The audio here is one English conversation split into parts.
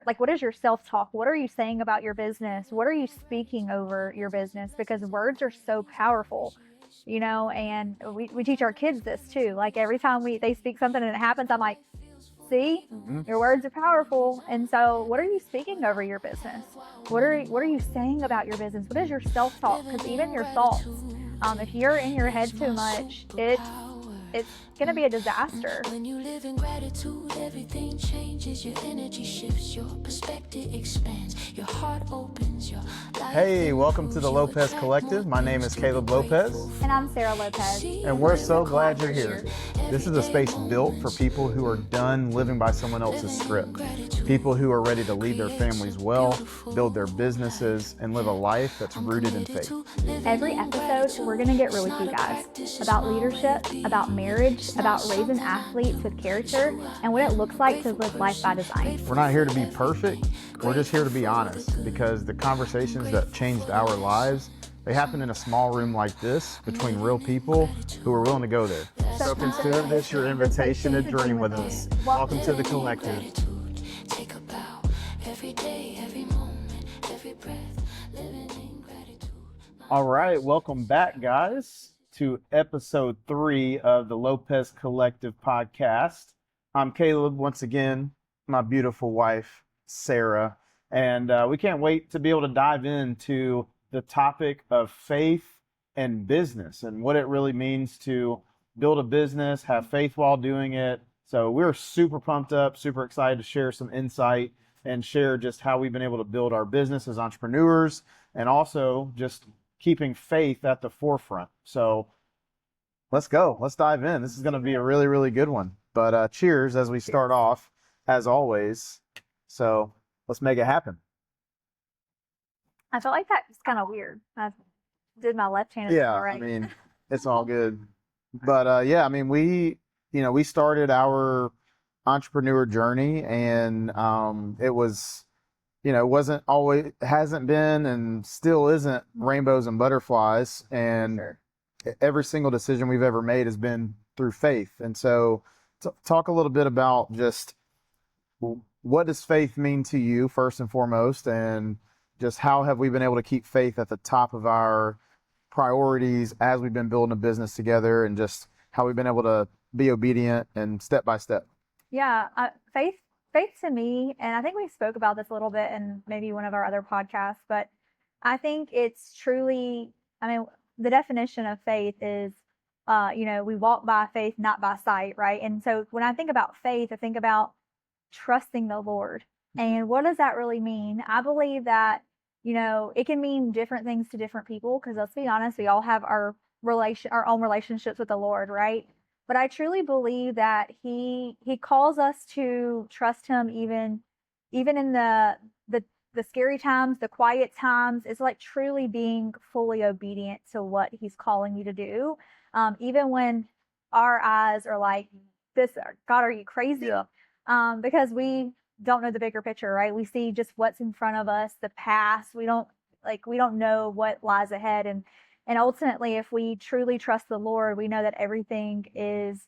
like, what is your self-talk? What are you saying about your business? What are you speaking over your business? Because words are so powerful, and we teach our kids this too. Like every time they speak something and it happens, I'm like, see, Mhm. your words are powerful. And so what are you speaking over your business? What are you saying about your business? What is your self-talk? Because even your thoughts, if you're in your head too much, it's gonna be a disaster. When you live in gratitude, everything changes. Your energy shifts, your perspective expands, your heart opens, your life. Hey, welcome to the Lopez Collective. My name is Caleb Lopez, And I'm Sarah Lopez. and we're so glad you're here. This is a space built for people who are done living by someone else's script. People who are ready to lead their families well, build their businesses, and live a life that's rooted in faith. Every episode, we're going to get real with you guys about leadership, about marriage, about raising athletes with character, and what it looks like to live life by design. We're not here to be perfect. We're just here to be honest, because the conversations that changed our lives, they happen in a small room like this between real people who are willing to go there. So consider this your invitation to dream with us. Welcome to the Collective. Take a bow every day, every moment, every breath, living in gratitude. All right, welcome back, guys, to episode 3 of the Lopez Collective podcast. I'm Caleb, once again, my beautiful wife, Sarah, and we can't wait to be able to dive into the topic of faith and business and what it really means to build a business, have faith while doing it. So we're super pumped up, super excited to share some insight and share just how we've been able to build our business as entrepreneurs, and also just keeping faith at the forefront. So let's go. Let's dive in. This is going to be a really, really good one. But cheers as we start off, as always. So let's make it happen. I felt like that was kind of weird. I did my left-handed Yeah, all right. I mean, it's all good. But yeah, I mean, we started our entrepreneur journey, and it was, it wasn't always, hasn't been, and still isn't rainbows and butterflies. And Sure. every single decision we've ever made has been through faith. And so talk a little bit about just what does faith mean to you first and foremost, and just how have we been able to keep faith at the top of our priorities as we've been building a business together, and just how we've been able to be obedient and step by step. Yeah, faith to me, and I think we spoke about this a little bit in maybe one of our other podcasts, but I think it's truly, I mean, the definition of faith is, we walk by faith, not by sight, right? And so when I think about faith, I think about trusting the Lord. And what does that really mean? I believe that, it can mean different things to different people, because let's be honest, we all have our own relationships with the Lord, right? But I truly believe that he calls us to trust him even in the scary times, the quiet times. It's like truly being fully obedient to what he's calling you to do. Even when our eyes are like, this, God, are you crazy? Yeah. Because we don't know the bigger picture, right? We see just what's in front of us, the past. We don't know what lies ahead. And ultimately, if we truly trust the Lord, we know that everything is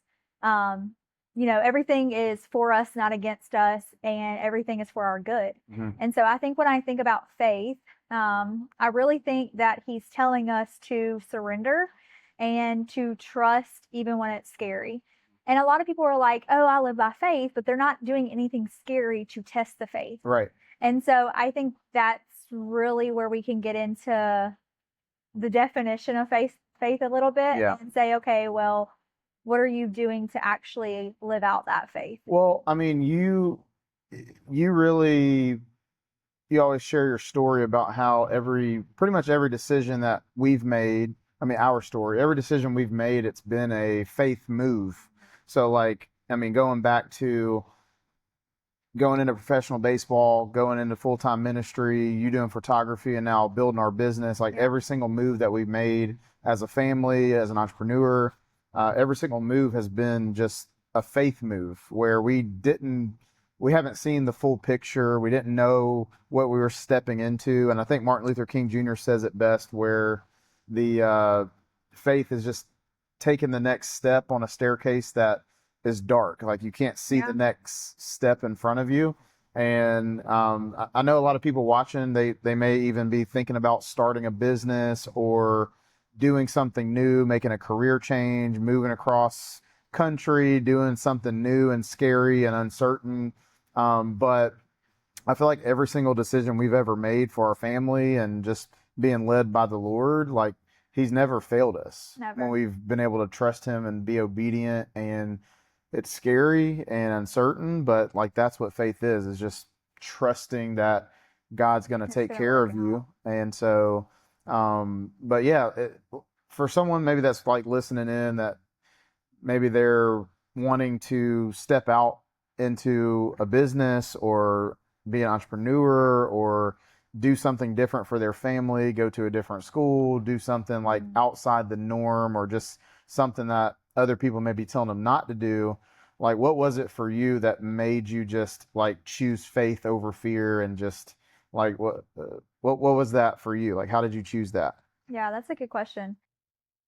for us, not against us, and everything is for our good. Mm-hmm. And so I think when I think about faith, I really think that he's telling us to surrender and to trust even when it's scary. And a lot of people are like, oh, I live by faith, but they're not doing anything scary to test the faith. Right. And so I think that's really where we can get into the definition of faith a little bit. Yeah. And say, okay, well, what are you doing to actually live out that faith? Well, I mean, you always share your story about how pretty much every decision that we've made, I mean, our story, every decision we've made, it's been a faith move. So like, I mean, going back to going into professional baseball, going into full-time ministry, you doing photography, and now building our business, like every single move that we've made as a family, as an entrepreneur, every single move has been just a faith move where we haven't seen the full picture. We didn't know what we were stepping into. And I think Martin Luther King Jr. says it best, where the faith is just taking the next step on a staircase that is dark. Like you can't see the next step in front of you. And I know a lot of people watching, they may even be thinking about starting a business or doing something new, making a career change, moving across country, doing something new and scary and uncertain. But I feel like every single decision we've ever made for our family and just being led by the Lord, like He's never failed us Never. when we've been able to trust Him and be obedient. And it's scary and uncertain, but like that's what faith is just trusting that God's going to It's take gonna care work of you. And so, but yeah, for someone maybe that's like listening in that maybe they're wanting to step out into a business or be an entrepreneur or do something different for their family, go to a different school, do something like outside the norm or just something that other people may be telling them not to do. Like, what was it for you that made you just like choose faith over fear and just like what was that for you? Like, how did you choose that? Yeah, that's a good question.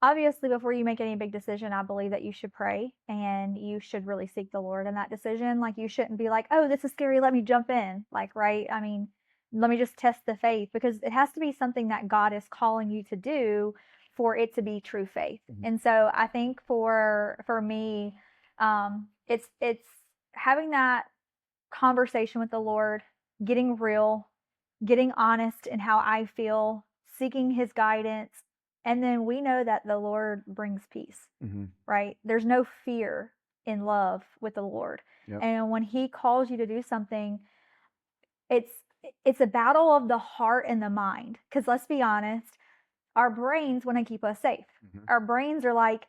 Obviously, before you make any big decision, I believe that you should pray and you should really seek the Lord in that decision. Like, you shouldn't be like, oh, this is scary. Let me jump in. Like, right? I mean, let me just test the faith because it has to be something that God is calling you to do for it to be true faith. And so I think for me, it's having that conversation with the Lord, getting real, getting honest in how I feel, seeking His guidance. And then we know that the Lord brings peace, Mm-hmm. right? There's no fear in love with the Lord. Yep. And when He calls you to do something, it's it's a battle of the heart and the mind. Because let's be honest, our brains want to keep us safe. Mm-hmm. Our brains are like,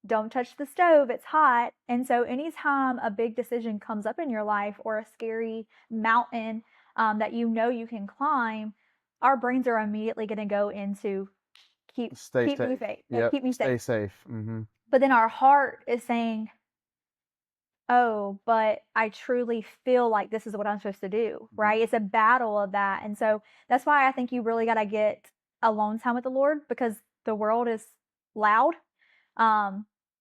don't touch the stove, it's hot. And so anytime a big decision comes up in your life or a scary mountain that you know you can climb, our brains are immediately going to go into keep Stay me safe. safe. Yep. Keep me Stay safe. safe. Mm-hmm. But then our heart is saying, oh, but I truly feel like this is what I'm supposed to do, right? It's a battle of that. And so that's why I think you really got to get alone time with the Lord because the world is loud.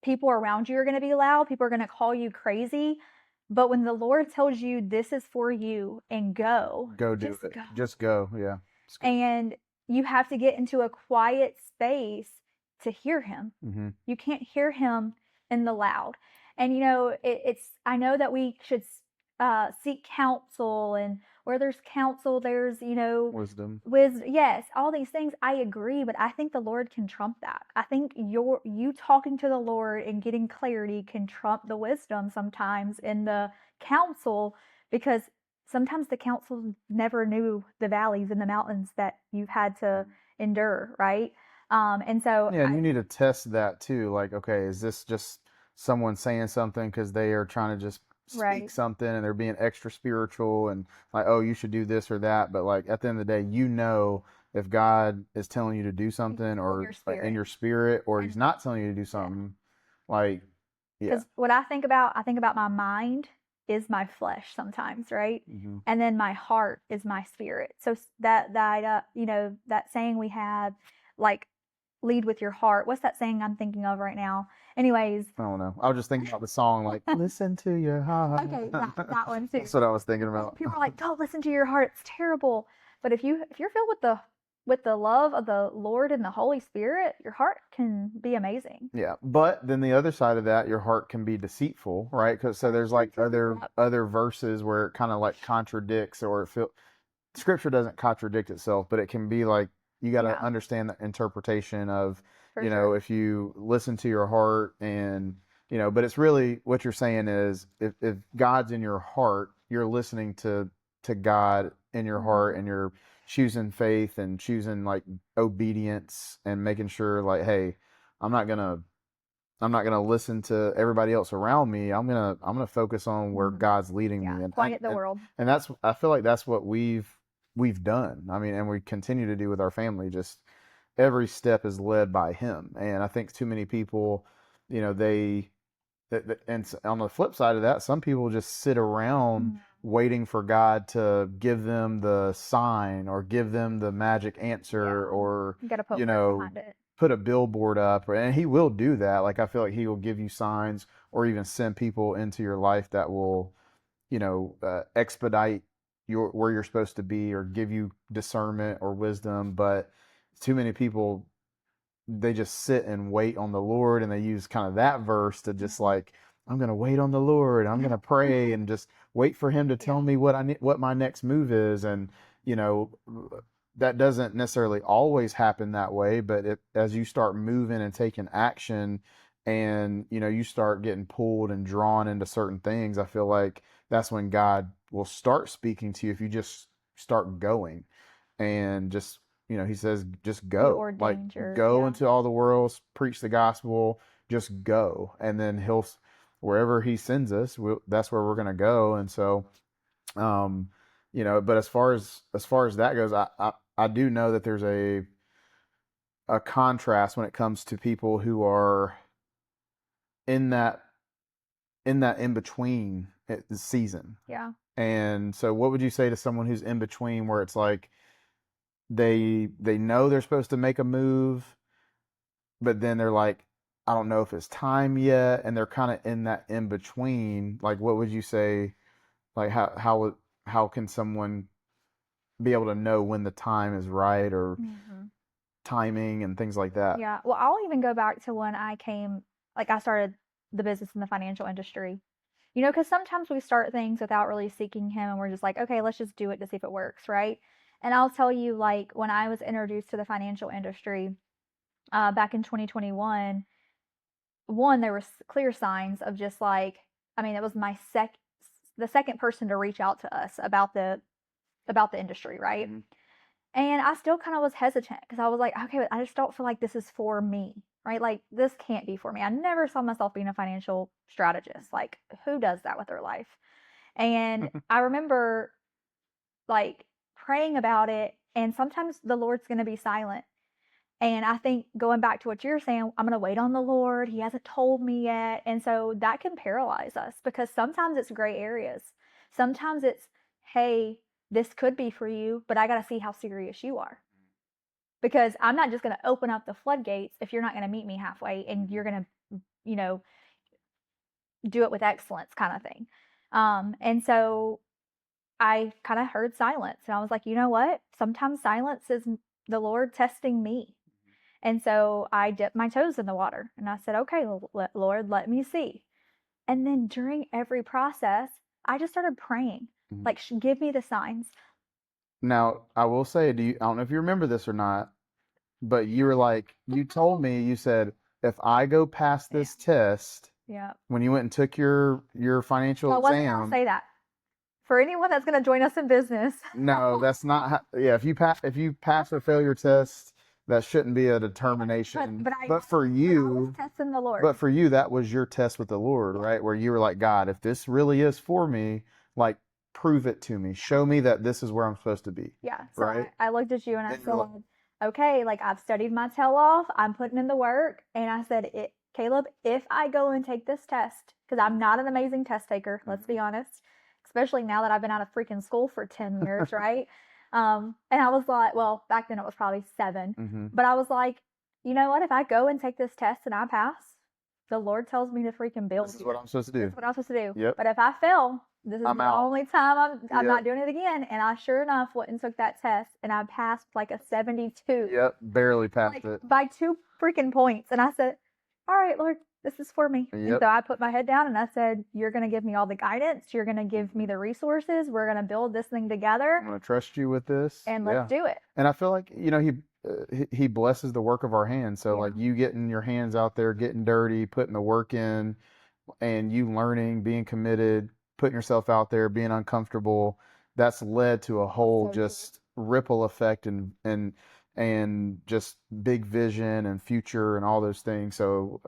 People around you are going to be loud. People are going to call you crazy. But when the Lord tells you this is for you and go, Go do just it. go. Just go. Yeah. And you have to get into a quiet space to hear Him. Mm-hmm. You can't hear Him in the loud. And I know that we should seek counsel, and where there's counsel, there's Wisdom. yes, all these things. I agree, but I think the Lord can trump that. I think you talking to the Lord and getting clarity can trump the wisdom sometimes in the counsel because sometimes the counsel never knew the valleys and the mountains that you've had to endure, right? And so Yeah, and you need to test that too. Like, okay, is this just someone saying something because they are trying to just speak Right. something and they're being extra spiritual and like, oh, you should do this or that. But like at the end of the day, you know if God is telling you to do something or your like, in spirit. your spirit or He's And not telling you to do something. Like, yeah. because what I think about my mind is my flesh sometimes, right? Mm-hmm. And then my heart is my spirit. So that saying we have, like, lead with your heart. What's that saying I'm thinking of right now? Anyways, I don't know. I was just thinking about the song, like, listen to your heart. okay, that one too. That's what I was thinking about. People are like, don't listen to your heart. It's terrible. But if you're filled with the love of the Lord and the Holy Spirit, your heart can be amazing. Yeah, but then the other side of that, your heart can be deceitful, right? Because so there's like other verses where it kind of like contradicts or Scripture doesn't contradict itself, but it can be like you got to Yeah. understand the interpretation of For you sure. know if you listen to your heart and but it's really what you're saying is if God's in your heart, you're listening to God in your heart and you're choosing faith and choosing like obedience and making sure like, hey, I'm not gonna listen to everybody else around me. I'm gonna focus on where God's leading Yeah, me. And quiet the world. and that's I feel like that's what we've done. I mean, and we continue to do with our family. Just every step is led by Him. And I think too many people, and on the flip side of that, some people just sit around waiting for God to give them the sign or give them the magic answer or You got to put you work know behind it. put a billboard up, and He will do that. Like I feel like He will give you signs or even send people into your life that will expedite where you're supposed to be or give you discernment or wisdom. But too many people, they just sit and wait on the Lord, and they use kind of that verse to just like, I'm going to wait on the Lord. I'm going to pray and just wait for him to tell me what I need, what my next move is. And, you know, that doesn't necessarily always happen that way, but as you start moving and taking action and, you know, you start getting pulled and drawn into certain things, I feel like that's when God will start speaking to you if you just start going and just, you know, he says, just go, like ordained your go yeah. into all the world, preach the gospel, just go. And then wherever he sends us, that's where we're going to go. And so, you know, but as far as that goes, I do know that there's a contrast when it comes to people who are in that in between season. Yeah. And so what would you say to someone who's in between, where it's like they know they're supposed to make a move, but then they're like, I don't know if it's time yet, and they're kind of in that in between. Like, what would you say? Like, how can someone be able to know when the time is right, or timing and things like that? Yeah. Well, I'll even go back to when I started the business in the financial industry. You know, because sometimes we start things without really seeking him, and we're just like, okay, let's just do it to see if it works, right? And I'll tell you, like, when I was introduced to the financial industry back in 2021, there were clear signs of just like, I mean, it was the second person to reach out to us about the industry, right? Mm-hmm. And I still kind of was hesitant because I was like, okay, but I just don't feel like this is for me, right? Like, this can't be for me. I never saw myself being a financial strategist. Like, who does that with their life? And I remember like praying about it, and sometimes the Lord's going to be silent. And I think going back to what you're saying, I'm going to wait on the Lord. He hasn't told me yet. And so that can paralyze us, because sometimes it's gray areas. Sometimes it's, hey, this could be for you, but I got to see how serious you are. Because I'm not just going to open up the floodgates if you're not going to meet me halfway and you're going to, you know, do it with excellence, kind of thing. And so I kind of heard silence, and I was like, you know what? Sometimes silence is the Lord testing me. And so I dipped my toes in the water, and I said, okay, Lord, let me see. And then during every process, I just started praying, like, give me the signs. Now, I will say, I don't know if you remember this or not, but you were like, you told me, you said, if I go past this test, Yeah. when you went and took your financial Well, I wasn't exam. going to say that. For anyone that's going to join us in business. No, that's not yeah, if you pass a failure test, that shouldn't be a determination. But for you, I was testing the Lord. but for you, that was your test with the Lord, right? Where you were like, God, if this really is for me, like, prove it to me. Show me that this is where I'm supposed to be. Yeah. So right? I looked at you and I And you're like, said, okay, like, I've studied my tail off. I'm putting in the work. And I said, Caleb, if I go and take this test, because I'm not an amazing test taker, let's be honest, especially now that I've been out of freaking school for 10 years, right? And I was like, well, back then it was probably 7. But I was like, you know what? If I go and take this test and I pass, the Lord tells me to freaking build. This is what I'm supposed to do. That's what I'm supposed to do. Yep. But if I fail, this is I'm the out. only time I'm Yep. not doing it again. And I sure enough went and took that test, and I passed like a 72. Yep, barely passed Like, it. by 2 freaking points. And I said, all right, Lord, this is for me. And Yep. so I put my head down and I said, you're going to give me all the guidance. You're going to give me the resources. We're going to build this thing together, I'm going to trust you with this. and Yeah. let's do it. And I feel like, you know, he blesses the work of our hands. So Yeah. like, you getting your hands out there, getting dirty, putting the work in, and you learning, being committed, putting yourself out there, being uncomfortable, that's led to a whole So true. just ripple effect and just big vision and future and all those things. So,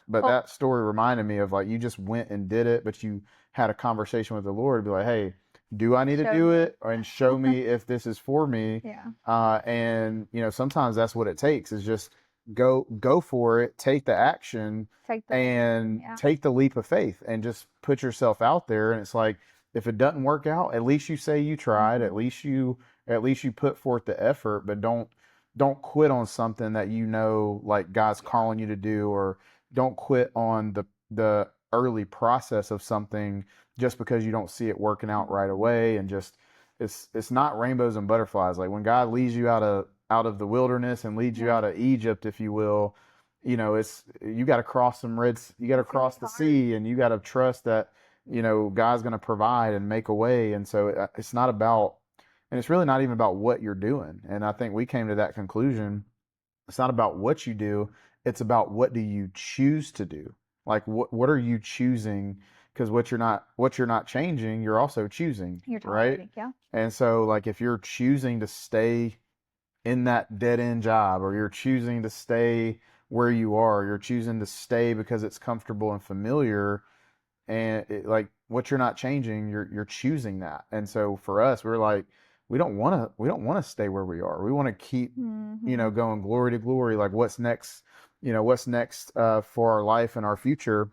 but Well- that story reminded me of, like, you just went and did it, but you had a conversation with the Lord, be like, hey, do I need to Show do me. it? And show me if this is for me. Yeah. And you know, sometimes that's what it takes, is just go for it, take the action, Take the and yeah. take the leap of faith, and just put yourself out there. And it's like, if it doesn't work out, at least you say you tried. At least you put forth the effort. But don't quit on something that, you know, like, God's calling you to do, or don't quit on the early process of something just because you don't see it working out right away. And just, it's not rainbows and butterflies. Like when God leads you out of the wilderness and leads you Yeah. out of Egypt, if you will, it's you got to cross you got to cross the hard. sea, and you got to trust that God's going to provide and make a way. And so it's not about, and it's really not even about what you're doing. And I think we came to that conclusion. It's not about what you do. It's about what do you choose to do. Like what are you choosing? Because what you're not changing, you're also choosing, You're right? tolerating, yeah. And so like if you're choosing to stay in that dead end job, or you're choosing to stay where you are, you're choosing to stay because it's comfortable and familiar, and like what you're not changing, you're choosing that. And so for us, we're like, we don't want to stay where we are. We want to keep Mhm. going glory to glory. Like what's next? What's next for our life and our future.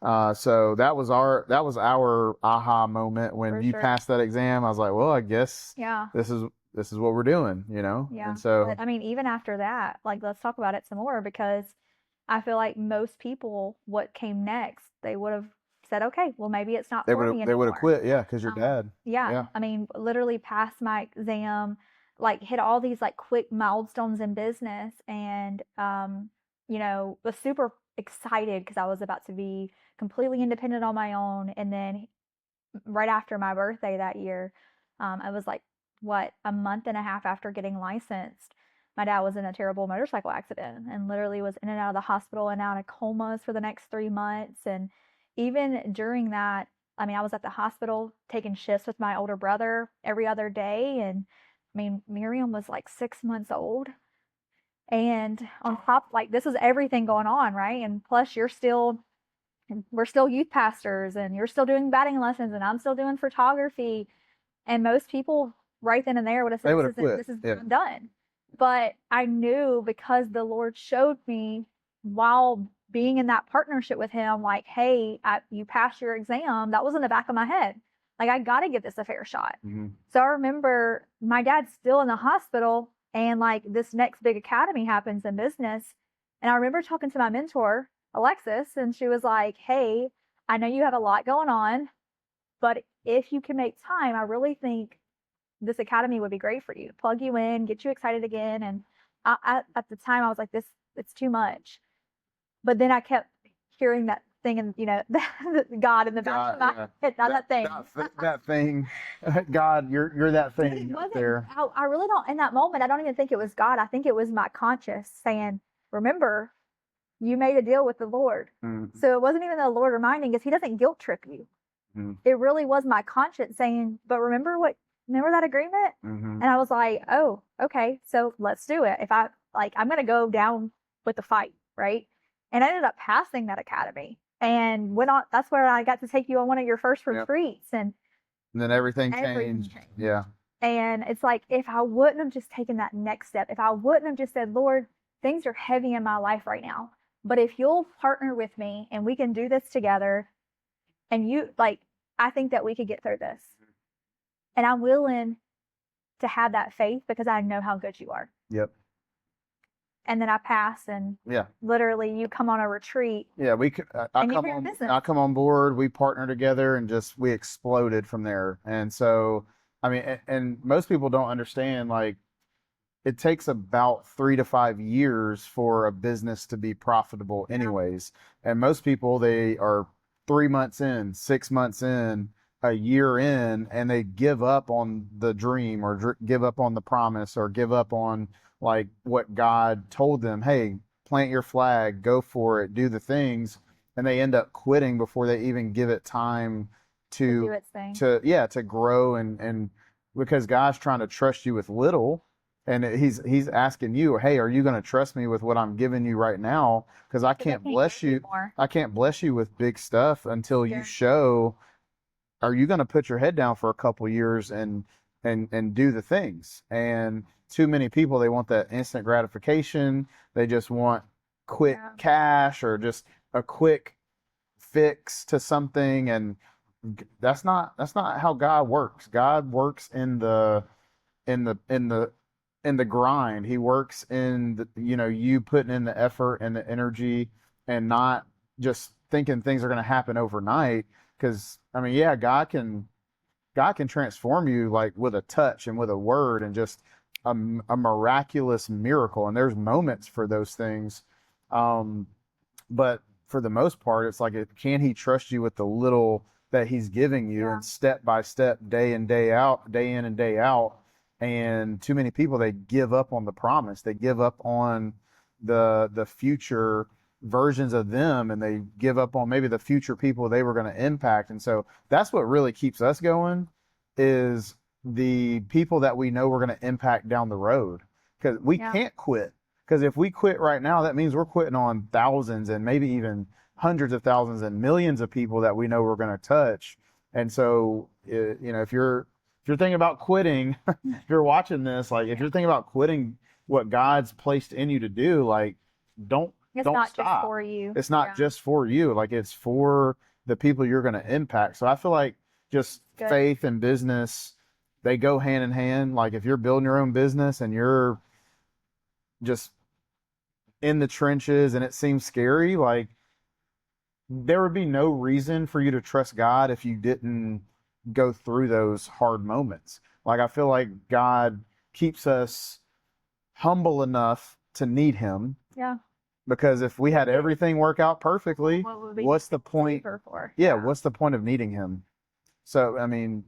So that was our aha moment when For you sure. passed that exam. I was like, well, I guess Yeah. this is what we're doing, Yeah. And so But I mean, even after that, like, let's talk about it some more because I feel like most people, what came next, they would have said, okay, well, maybe it's not they for would me they would have anymore. quit, yeah, because your dad, Yeah. yeah, I mean, literally passed my exam, like, hit all these like quick milestones in business and, was super excited because I was about to be completely independent on my own. And then right after my birthday that year, I was like, what, a month and a half after getting licensed, my dad was in a terrible motorcycle accident and literally was in and out of the hospital and out of comas for the next 3 months. And even during that, I mean, I was at the hospital taking shifts with my older brother every other day. And I mean, Miriam was like 6 months old. And on top, like, this is everything going on, right? And plus, we're still youth pastors and you're still doing batting lessons and I'm still doing photography. And most people right then and there would have said, they would have quit, this is yeah. I'm done. But I knew because the Lord showed me while being in that partnership with him, like, hey, you passed your exam. That was in the back of my head. Like, I got to give this a fair shot. So I remember my dad's still in the hospital and like this next big academy happens in business. And I remember talking to my mentor, Alexis, and she was like, hey, I know you have a lot going on, but if you can make time, I really think this academy would be great for you. Plug you in, get you excited again. And at the time, I was like, it's too much. But then I kept hearing that thing, and God in the back of my head, not that thing. That thing, God, you're that But it thing up wasn't. there. I really don't. In that moment, I don't even think it was God. I think it was my conscience saying, "Remember, you made a deal with the Lord." So it wasn't even the Lord reminding us. He doesn't guilt trip you. It really was my conscience saying, but remember that agreement? And I was like, oh, okay, so let's do it. If I'm going to go down with the fight, right? And I ended up passing that academy and went on. That's where I got to take you on one of your first retreats. And then everything everything changed. Yeah. And it's like, if I wouldn't have just taken that next step, if I wouldn't have just said, Lord, things are heavy in my life right now, but if you'll partner with me and we can do this together, and I think that we could get through this. And I'm willing to have that faith because I know how good you are. Yep. And then I pass, and Yeah. literally you come on a retreat. Yeah, I And you hear business. come on board, we partner together, and we exploded from there. And so, I mean, and most people don't understand, like, it takes about 3 to 5 years for a business to be profitable anyways. And most people, they are 3 months in, 6 months in, a year in, and they give up on the dream, or give up on the promise, or give up on like what God told them. Hey, plant your flag, go for it, do the things. And they end up quitting before they even give it time to do its thing. to grow, and because God's trying to trust you with little. And he's asking you, hey, are you going to trust me with what I'm giving you right now? Because I can't bless you. I can't bless you with big stuff until you show. Are you going to put your head down for a couple years and do the things? And too many people, they want that instant gratification. They just want quick cash, or just a quick fix to something. And that's not how God works. God works in the grind. He works in you putting in the effort and the energy, and not just thinking things are going to happen overnight. Because I mean, yeah, God can God can transform you like with a touch and with a word and just a miraculous miracle. And there's moments for those things. But for the most part, it's like, can he trust you with the little that he's giving you, and step by step, day in, day out, day in and day out. And too many people, they give up on the promise. They give up on the future versions of them, and they give up on maybe the future people they were going to impact. And so that's what really keeps us going, is the people that we know we're going to impact down the road, because we can't quit. Because if we quit right now, that means we're quitting on thousands and maybe even hundreds of thousands and millions of people that we know we're going to touch. And so, you know, if you're thinking about quitting, if you're watching this, like if you're thinking about quitting what God's placed in you to do, like don't not stop. just for you. It's not just for you. Like it's for the people you're going to impact. So I feel like just faith and business, they go hand in hand. Like if you're building your own business and you're just in the trenches and it seems scary, like there would be no reason for you to trust God if you didn't go through those hard moments. Like I feel like God keeps us humble enough to need him. Yeah. Because if we had everything work out perfectly, what's the point? What's the point of needing him? So I mean,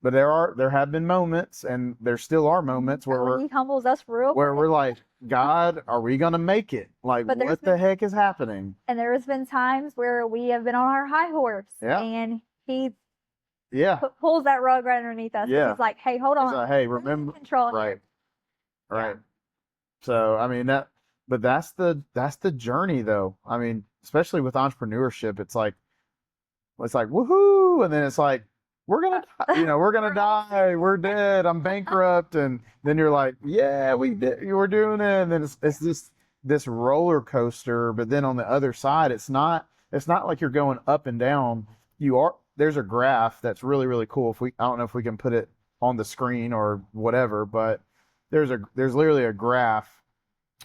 but there have been moments, and there still are moments where he humbles us where we're like, God, are we gonna make it? Like, what the heck is happening? And there has been times where we have been on our high horse, and he pulls that rug right underneath us. Yeah. He's like, hey, hold on. Like, hey, remember, control. Right. So I mean but that's the journey, though. I mean, especially with entrepreneurship, it's like woohoo, and then it's like, we're gonna die, we're dead, I'm bankrupt, and then you're like, yeah, we're doing it, and then it's this roller coaster. But then on the other side, it's not like you're going up and down. There's a graph that's really, really cool. I don't know if we can put it on the screen or whatever, but there's literally a graph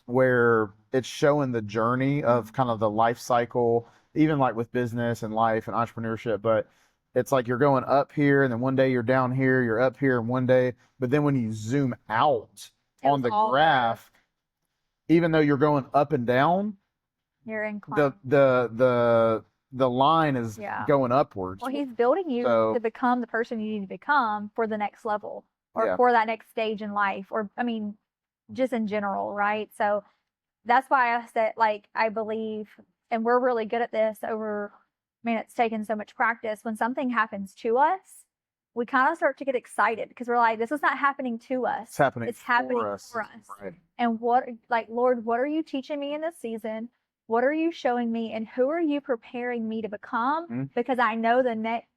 where it's showing the journey of kind of the life cycle, even like with business and life and entrepreneurship. But it's like you're going up here, and then one day you're down here, you're up here, and one day, but then when you zoom out on the graph, even though you're going up and down, you're inclined. The line is going upwards. Well, he's building you to become the person you need to become for the next level, or for that next stage in life, or I mean, just in general, right? So that's why I said, like, I believe, and we're really good at this it's taken so much practice. When something happens to us, we kind of start to get excited because we're like, this is not happening to us. It's happening for us. Right. And Lord, what are you teaching me in this season? What are you showing me? And who are you preparing me to become? Mm-hmm. Because I know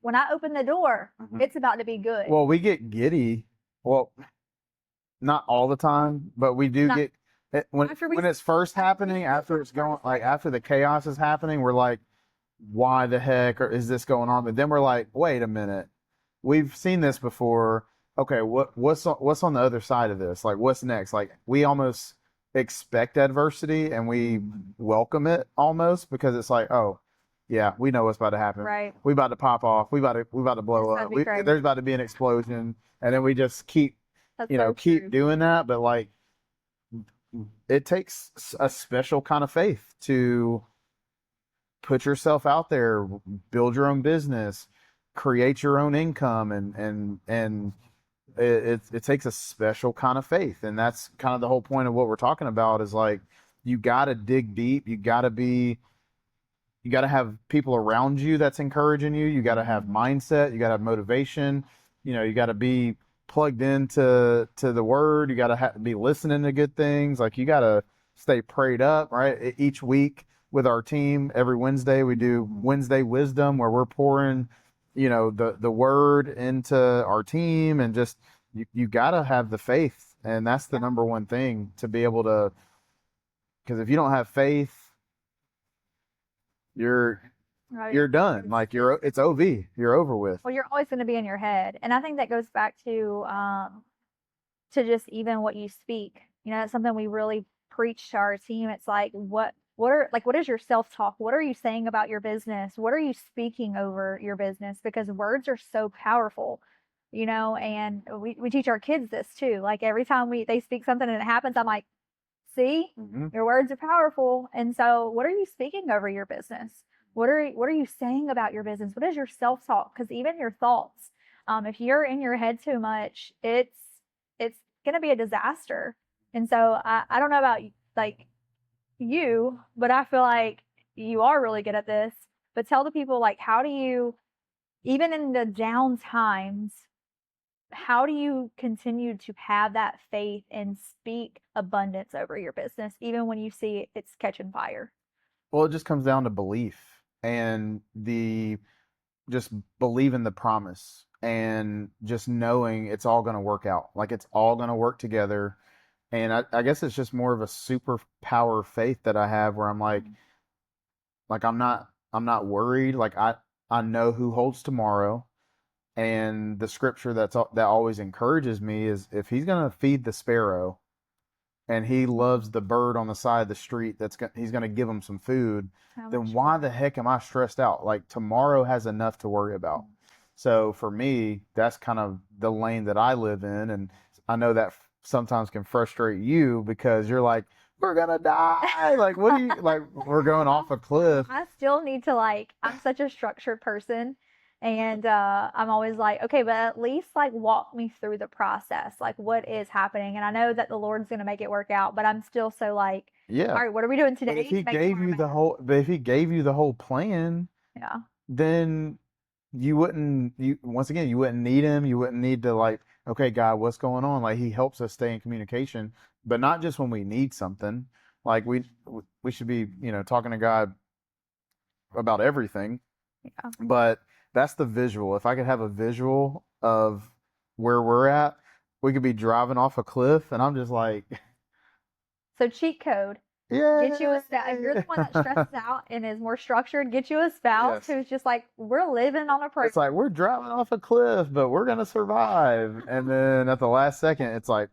when I open the door, it's about to be good. Well, we get giddy. Well, not all the time, but we do get when it's first happening, after it's going, like after the chaos is happening, we're like, why the heck is this going on? But then we're like, wait a minute, we've seen this before. Okay, what's on the other side of this? Like, what's next? Like, we almost expect adversity and we welcome it almost, because it's like, oh yeah, we know what's about to happen. Right. We about to pop off. We about to blow up. There's about to be an explosion, and then we just keep doing that. But like, it takes a special kind of faith to put yourself out there, build your own business, create your own income, and it takes a special kind of faith. And that's kind of the whole point of what we're talking about, is like, you got to dig deep. You got to have people around you that's encouraging you. You got to have mindset. You got to have motivation. You got to be plugged into the word. You got to be listening to good things. Like, you got to stay prayed up, right? Each week with our team, every Wednesday, we do Wednesday Wisdom, where we're pouring, the word into our team. And just, you got to have the faith. And that's the number one thing, to be able to, because if you don't have faith, you're done. Like, it's OV. You're over with. Well, you're always going to be in your head. And I think that goes back to just even what you speak. It's something we really preach to our team. It's like, what is your self-talk? What are you saying about your business? What are you speaking over your business? Because words are so powerful. you know, and we teach our kids this too. Like every time they speak something and it happens, I'm like, see, Mhm. your words are powerful. And so what are you speaking over your business? What are you saying about your business? What is your self-talk? Because even your thoughts, if you're in your head too much, it's gonna be a disaster. And so I don't know about like you, but I feel like you are really good at this. But tell the people, like, how do you, even in the down times, how do you continue to have that faith and speak abundance over your business, even when you see it's catching fire? Well, it just comes down to belief and the just believing the promise and just knowing it's all going to work out. Like it's all going to work together. And I guess it's just more of a superpower faith that I have where I'm like I'm not worried. Like I know who holds tomorrow. And the scripture that always encourages me is if he's going to feed the sparrow and he loves the bird on the side of the street he's going to give him some food, How then much why the heck am I stressed out? Like tomorrow has enough to worry about. So for me, that's kind of the lane that I live in, and I know that sometimes can frustrate you because you're like, we're gonna die. Like, what do you like? We're going off a cliff. I still need to like, I'm such a structured person. And I'm always like, okay, but at least like walk me through the process. Like, what is happening? And I know that the Lord's going to make it work out, but I'm still so like, Yeah. all right, what are we doing But today if he to make gave tomorrow you the better? but if he gave you the whole plan, Yeah. then you wouldn't you once again you wouldn't need him. You wouldn't need to like, okay, God, what's going on? Like he helps us stay in communication, but not just when we need something. Like we should be, talking to God about everything. Yeah. But that's the visual. If I could have a visual of where we're at, we could be driving off a cliff and I'm just like, So cheat code. yeah. Get you a spouse. If you're the one that stresses out and is more structured, get you a spouse Yes. who's just like, we're living on a program. It's like we're driving off a cliff, but we're gonna survive. And then at the last second, it's like,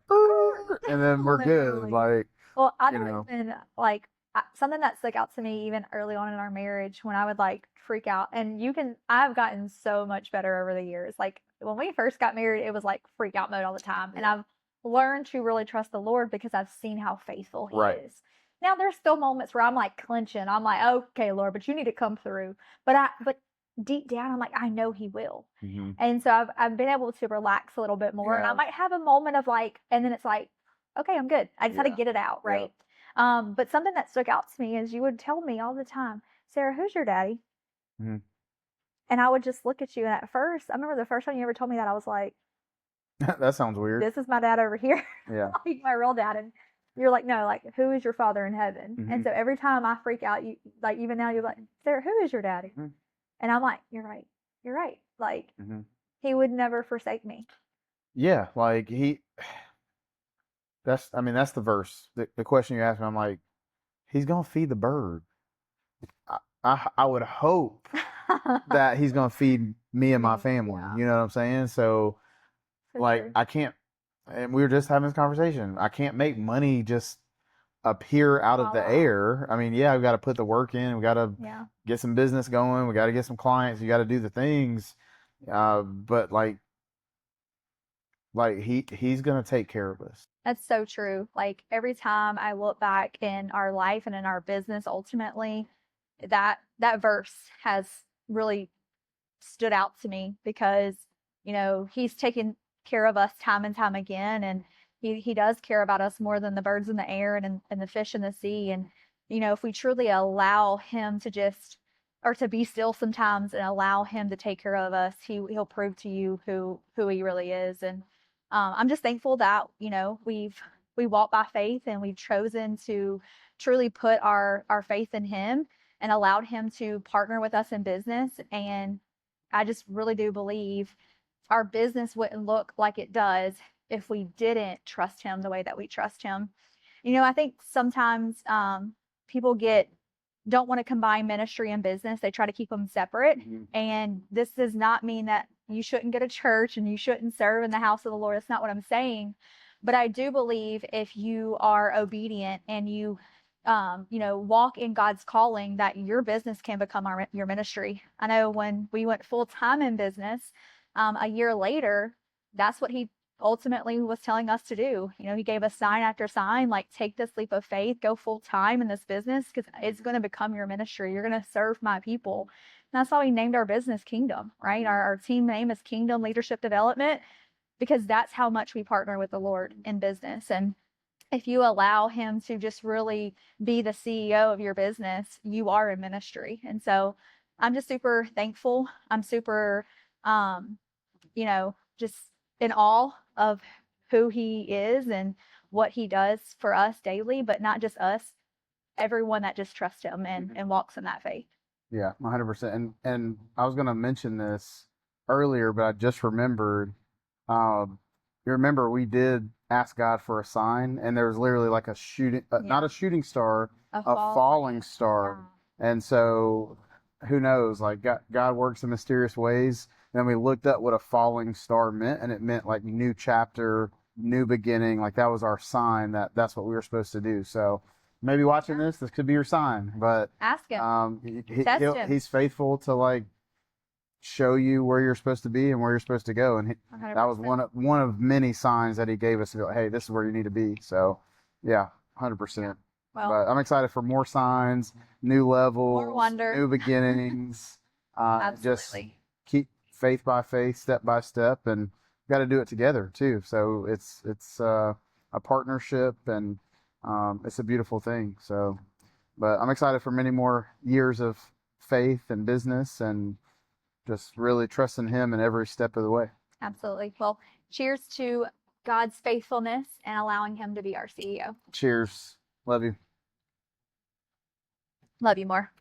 and then we're good. Literally. Like, Well, I you don't know. even like something that stuck out to me even early on in our marriage when I would like freak out. And I've gotten so much better over the years. Like when we first got married, it was like freak out mode all the time. And I've learned to really trust the Lord because I've seen how faithful He Right. is. Now there's still moments where I'm like clenching. I'm like, okay, Lord, but you need to come through. But deep down, I'm like, I know He will. Mhm. And so I've been able to relax a little bit more. And I Yeah. might have a moment of like, and then it's like, okay, I'm good. I just had to Yeah. get it out, Yeah. right? But something that stuck out to me is you would tell me all the time, Sarah, who's your daddy? Mhm. And I would just look at you. And at first, I remember the first time you ever told me that, I was like, That sounds weird. this is my dad over here, Yeah. like my real dad. And you're like, no, like, who is your father in heaven? Mhm. And so every time I freak out, you like, even now, you're like, Sarah, who is your daddy? Mhm. And I'm like, you're right. You're right. Like, Mhm. He would never forsake me. Yeah. Like that's the verse. The question you asked me, I'm like, he's gonna feed the bird. I would hope that he's gonna feed me and my family. Yeah. You know what I'm saying? So So like true. I can't, and we were just having this conversation. I can't make money just appear out of the Voila. air. I mean, yeah, we got to put the work in. We got to Yeah. get some business going. We got to get some clients. You got to do the things. But like he's gonna take care of us. That's so true. Like every time I look back in our life and in our business, ultimately, that verse has really stood out to me because, He's taken care of us time and time again, and he does care about us more than the birds in the air and the fish in the sea. And, if we truly allow Him to just or to be still sometimes and allow Him to take care of us, he'll prove to you who He really is. And I'm just thankful that, we walk by faith and we've chosen to truly put our faith in Him and allowed Him to partner with us in business. And I just really do believe our business wouldn't look like it does if we didn't trust Him the way that we trust Him. I think sometimes people don't want to combine ministry and business. They try to keep them separate. Mhm. And this does not mean that you shouldn't go to church and you shouldn't serve in the house of the Lord. That's not what I'm saying. But I do believe if you are obedient and you walk in God's calling, that your business can become your ministry. I know when we went full time in business, a year later, that's what he ultimately was telling us to do. You know, he gave us sign after sign, like, take this leap of faith, go full time in this business because it's going to become your ministry. You're going to serve my people. And that's why we named our business Kingdom, right? Our team name is Kingdom Leadership Development, because that's how much we partner with the Lord in business. And if you allow him to just really be the CEO of your business, you are in ministry. And so I'm just super thankful. I'm super, you know, just in awe of who he is and what he does for us daily, but not just us, everyone that just trusts him and walks in that faith. Yeah, 100%. And I was going to mention this earlier, but I just remembered. You remember we did ask God for a sign, and there was literally like a shooting, not a shooting star, a falling star. Yeah. And so, who knows? Like God works in mysterious ways. And then we looked up what a falling star meant, and it meant like new chapter, new beginning. Like that was our sign that's what we were supposed to do. So maybe watching this could be your sign. But Ask him. Test him. he's faithful to like show you where you're supposed to be and where you're supposed to go. And that was 100%. one of many signs that he gave us to be like, hey, this is where you need to be. So yeah, 100%. Well, But I'm excited for more signs, new levels, more wonder. new beginnings. Just absolutely. keep faith by faith, step by step, and got to do it together too. So it's a partnership, and it's a beautiful thing. So, but I'm excited for many more years of faith and business, and just really trusting him in every step of the way. Absolutely. Well, cheers to God's faithfulness and allowing him to be our CEO. Cheers. Love you. Love you more.